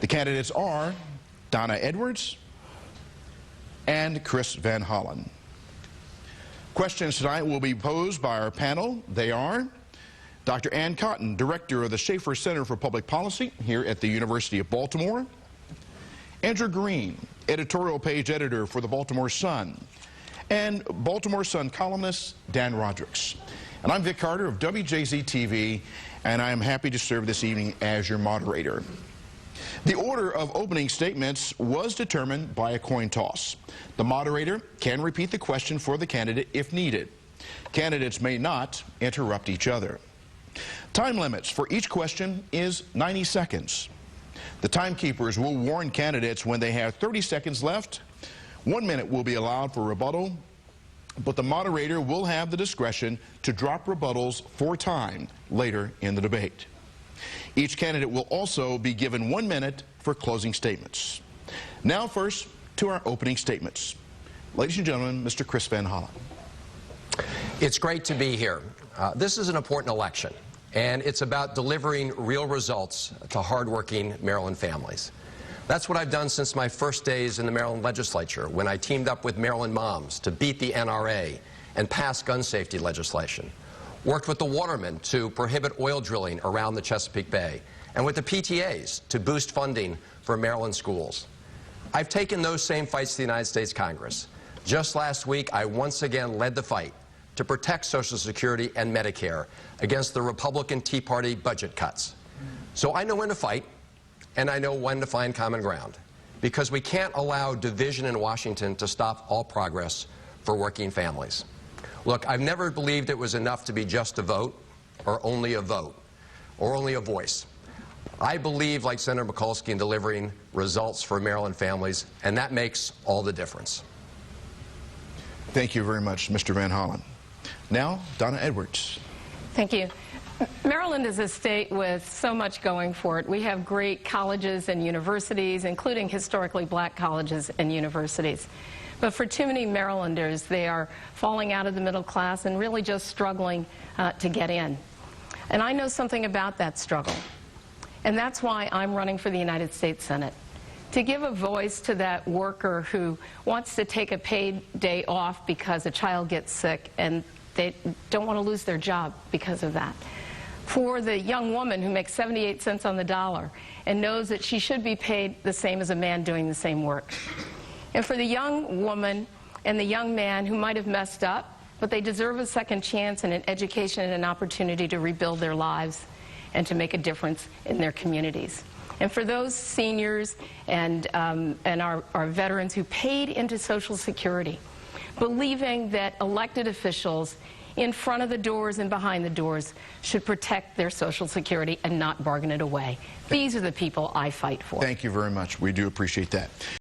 candidates are Donna Edwards and Chris Van Hollen. Questions tonight will be posed by our panel. They are Dr. Ann Cotton, Director of the Schaefer Center for Public Policy here at the University of Baltimore, Andrew Green, Editorial Page Editor for the Baltimore Sun, and Baltimore Sun columnist Dan Rodricks. And I'm Vic Carter of WJZ-TV, and I am happy to serve this evening as your moderator. The order of opening statements was determined by a coin toss. The moderator can repeat the question for the candidate if needed. Candidates may not interrupt each other. Time limits for each question is 90 seconds. The timekeepers will warn candidates when they have 30 seconds left. 1 minute will be allowed for rebuttal, but the moderator will have the discretion to drop rebuttals for time later in the debate. Each candidate will also be given 1 minute for closing statements. Now first to our opening statements. Ladies and gentlemen, Mr. Chris Van Hollen. It's great to be here. This is an important election, and it's about delivering real results to hardworking Maryland families. That's what I've done since my first days in the Maryland legislature, when I teamed up with Maryland moms to beat the NRA and pass gun safety legislation. Worked with the watermen to prohibit oil drilling around the Chesapeake Bay, and with the PTAs to boost funding for Maryland schools. I've taken those same fights to the United States Congress. Just last week, I once again led the fight to protect Social Security and Medicare against the Republican Tea Party budget cuts. So I know when to fight, and I know when to find common ground, because we can't allow division in Washington to stop all progress for working families. Look, I've never believed it was enough to be just a vote, or only a voice. I believe, like Senator Mikulski, in delivering results for Maryland families, and that makes all the difference. Thank you very much, Mr. Van Hollen. Now, Donna Edwards. Thank you. Maryland is a state with so much going for it. We have great colleges and universities, including historically black colleges and universities. But for too many Marylanders, they are falling out of the middle class and really just struggling to get in. And I know something about that struggle. And that's why I'm running for the United States Senate, to give a voice to that worker who wants to take a paid day off because a child gets sick and they don't want to lose their job because of that. For the young woman who makes 78 cents on the dollar and knows that she should be paid the same as a man doing the same work. And for the young woman and the young man who might have messed up, but they deserve a second chance and an education and an opportunity to rebuild their lives and to make a difference in their communities. And for those seniors and our veterans who paid into Social Security, believing that elected officials in front of the doors and behind the doors should protect their Social Security and not bargain it away. These are the people I fight for. Thank you very much. We do appreciate that.